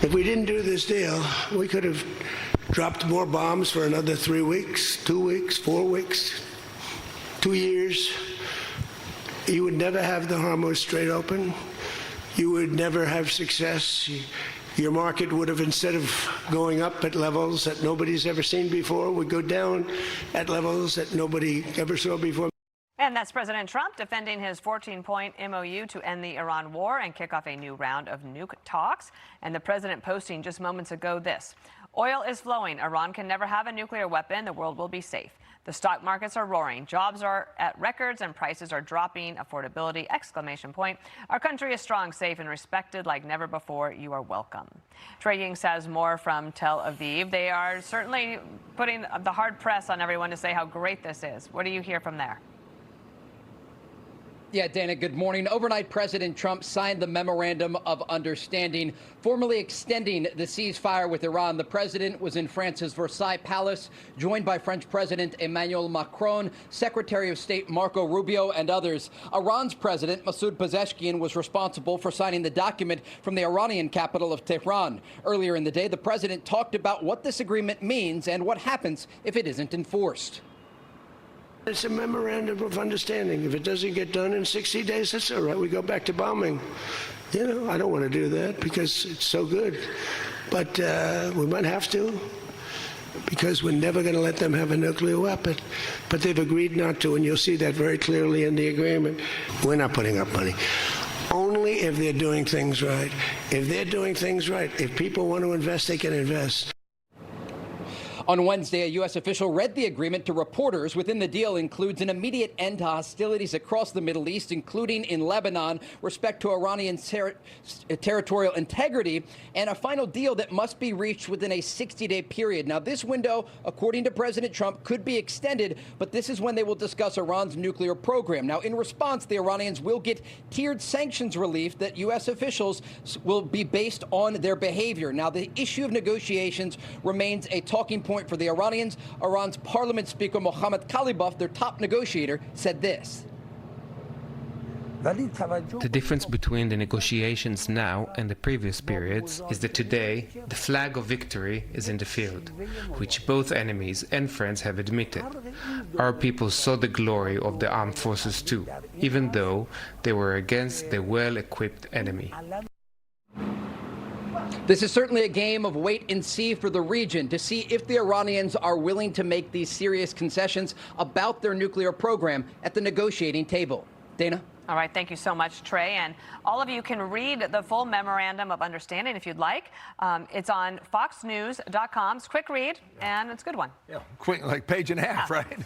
If we didn't do this deal, we could have dropped more bombs for another 3 weeks, 2 weeks, 4 weeks, 2 years. You would never have the Hormuz Strait open. You would never have success. Your market would have, instead of going up at levels that nobody's ever seen before, would go down at levels that nobody ever saw before. And that's President Trump defending his 14-point MOU to end the Iran war and kick off a new round of nuke talks. And the president posting just moments ago this: oil is flowing. Iran can never have a nuclear weapon. The world will be safe. The stock markets are roaring. Jobs are at records and prices are dropping. Affordability, exclamation point. Our country is strong, safe, and respected like never before. You are welcome. Trey Yingst has more from Tel Aviv. They are certainly putting the hard press on everyone to say how great this is. What do you hear from there? Yeah, Dana, good morning. Overnight, President Trump signed the Memorandum of Understanding, formally extending the ceasefire with Iran. The president was in France's Versailles Palace, joined by French President Emmanuel Macron, Secretary of State Marco Rubio, and others. Iran's president, Masoud Pezeshkian, was responsible for signing the document from the Iranian capital of Tehran. Earlier in the day, the president talked about what this agreement means and what happens if it isn't enforced. It's a memorandum of understanding. If it doesn't get done in 60 days, that's all right. We go back to bombing. You know, I don't want to do that because it's so good. But we might have to, because we're never going to let them have a nuclear weapon. But they've agreed not to, and you'll see that very clearly in the agreement. We're not putting up money. Only if they're doing things right. If they're doing things right, if people want to invest, they can invest. On Wednesday, a U.S. official read the agreement to reporters. Within the deal includes an immediate end to hostilities across the Middle East, including in Lebanon, respect to Iranian territorial integrity, and a final deal that must be reached within a 60-day period. Now, this window, according to President Trump, could be extended, but this is when they will discuss Iran's nuclear program. Now, in response, the Iranians will get tiered sanctions relief that U.S. officials will be based on their behavior. Now, the issue of negotiations remains a talking point for the Iranians. Iran's Parliament Speaker Mohammad Khalibaf, their top negotiator, said this. The difference between the negotiations now and the previous periods is that today the flag of victory is in the field, which both enemies and friends have admitted. Our people saw the glory of the armed forces too, even though they were against the well-equipped enemy. This is certainly a game of wait and see for the region to see if the Iranians are willing to make these serious concessions about their nuclear program at the negotiating table. Dana? All right, thank you so much, Trey. And all of you can read the full Memorandum of Understanding if you'd like. It's on foxnews.com. It's a quick read, and it's a good one. Yeah, quick, like page and a half, right?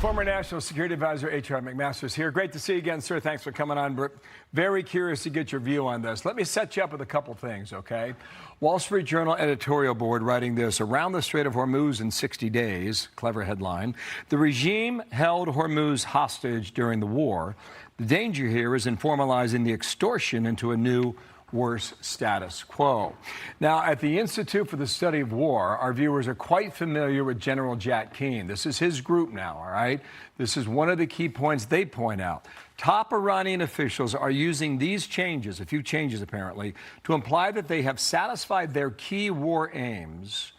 Former National Security Advisor H.R. McMaster is here. Great to see you again, sir. Thanks for coming on. We're very curious to get your view on this. Let me set you up with a couple things, okay? Wall Street Journal editorial board writing this: around the Strait of Hormuz in 60 days, clever headline. The regime held Hormuz hostage during the war. The danger here is in formalizing the extortion into a new, worse status quo. Now, at the Institute for the Study of War, our viewers are quite familiar with General Jack Keane. This is his group now, all right? This is one of the key points they point out. Top Iranian officials are using these changes, a few changes apparently, to imply that they have satisfied their key war aims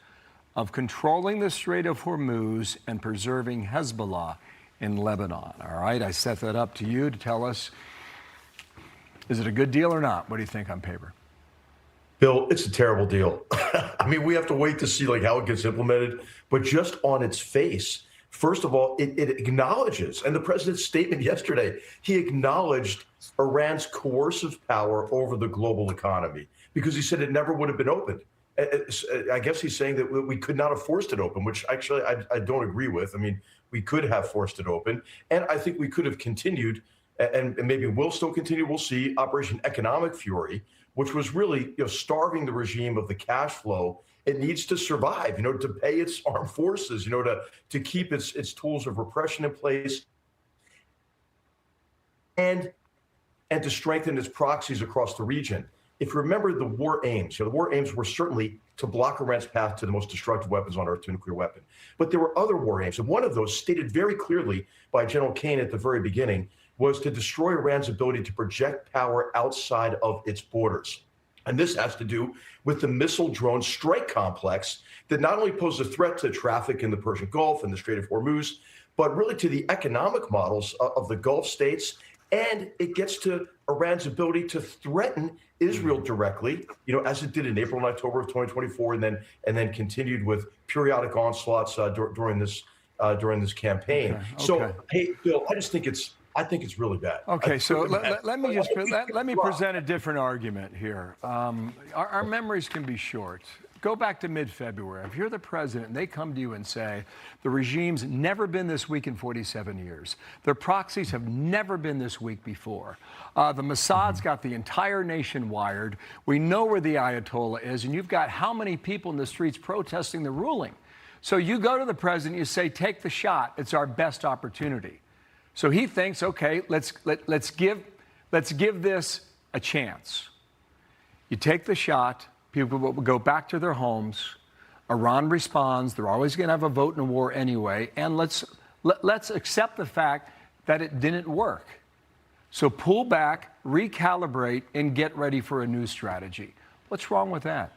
of controlling the Strait of Hormuz and preserving Hezbollah in Lebanon. All right, I set that up to you to tell us, is it a good deal or not? What do you think on paper? Bill, it's a terrible deal. I mean, we have to wait to see how it gets implemented, but just on its face, first of all, it acknowledges, and the president's statement yesterday, he acknowledged Iran's coercive power over the global economy because he said it never would have been opened. I guess he's saying that we could not have forced it open, which actually I don't agree with. I mean, we could have forced it open, and I think we could have continued, and maybe we'll still continue. We'll see Operation Economic Fury, which was really starving the regime of the cash flow it needs to survive, to pay its armed forces, to keep its tools of repression in place, and to strengthen its proxies across the region. If you remember the war aims, the war aims were certainly to block Iran's path to the most destructive weapons on earth, to a nuclear weapon. But there were other war aims, and one of those, stated very clearly by General Keane at the very beginning, was to destroy Iran's ability to project power outside of its borders. And this has to do with the missile drone strike complex that not only poses a threat to traffic in the Persian Gulf and the Strait of Hormuz, but really to the economic models of the Gulf states. And it gets to Iran's ability to threaten Israel directly, as it did in April and October of 2024, and then continued with periodic onslaughts during this campaign. Okay. So, hey, Bill, I think it's really bad. Okay, so let me present a different argument here. Our memories can be short. Go back to mid-February. If you're the president and they come to you and say, the regime's never been this weak in 47 years. Their proxies have never been this weak before. The Mossad's got the entire nation wired. We know where the Ayatollah is, and you've got how many people in the streets protesting the ruling. So you go to the president, you say, take the shot. It's our best opportunity. So he thinks, okay, let's give this a chance. You take the shot. People will go back to their homes. Iran responds. They're always going to have a vote in a war anyway. And let's accept the fact that it didn't work. So pull back, recalibrate, and get ready for a new strategy. What's wrong with that?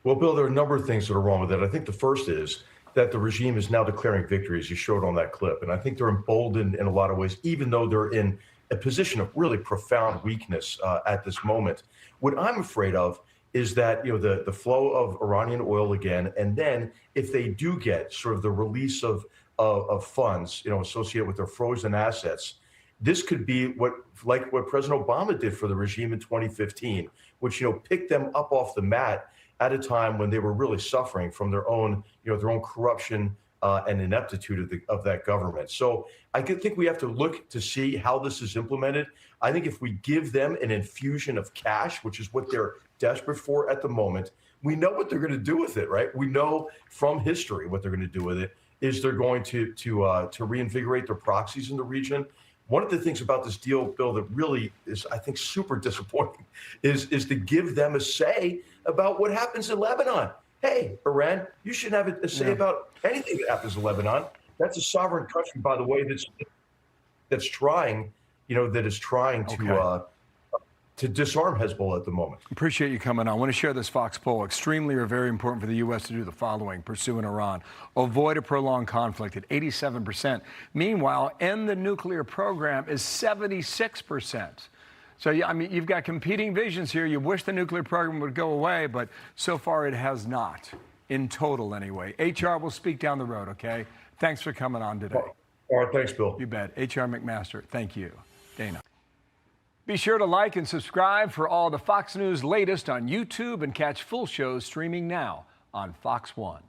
Well, Bill, there are a number of things that are wrong with that. I think the first is that the regime is now declaring victory, as you showed on that clip. And I think they're emboldened in a lot of ways, even though they're in a position of really profound weakness at this moment. What I'm afraid of is that the flow of Iranian oil again, and then if they do get sort of the release of funds associated with their frozen assets, this could be what President Obama did for the regime in 2015, which picked them up off the mat at a time when they were really suffering from their own corruption and ineptitude of that government. So I think we have to look to see how this is implemented. I think if we give them an infusion of cash, which is what they're desperate for at the moment, we know what they're going to do with it, right? We know from history what they're going to do with it is they're going to reinvigorate their proxies in the region. One of the things about this deal, Bill, that really is, I think, super disappointing is to give them a say about what happens in Lebanon. Hey, Iran, you shouldn't have a say about anything that happens in Lebanon. That's a sovereign country, by the way, that's trying to disarm Hezbollah at the moment. Appreciate you coming on. I want to share this Fox poll. Extremely or very important for the U.S. to do the following: pursue Iran, avoid a prolonged conflict at 87%. Meanwhile, end the nuclear program is 76%. So, you've got competing visions here. You wish the nuclear program would go away, but so far it has not, in total anyway. H.R. will speak down the road, okay? Thanks for coming on today. All right, thanks, Bill. You bet. H.R. McMaster, thank you. Dana. Be sure to like and subscribe for all the Fox News latest on YouTube and catch full shows streaming now on Fox One.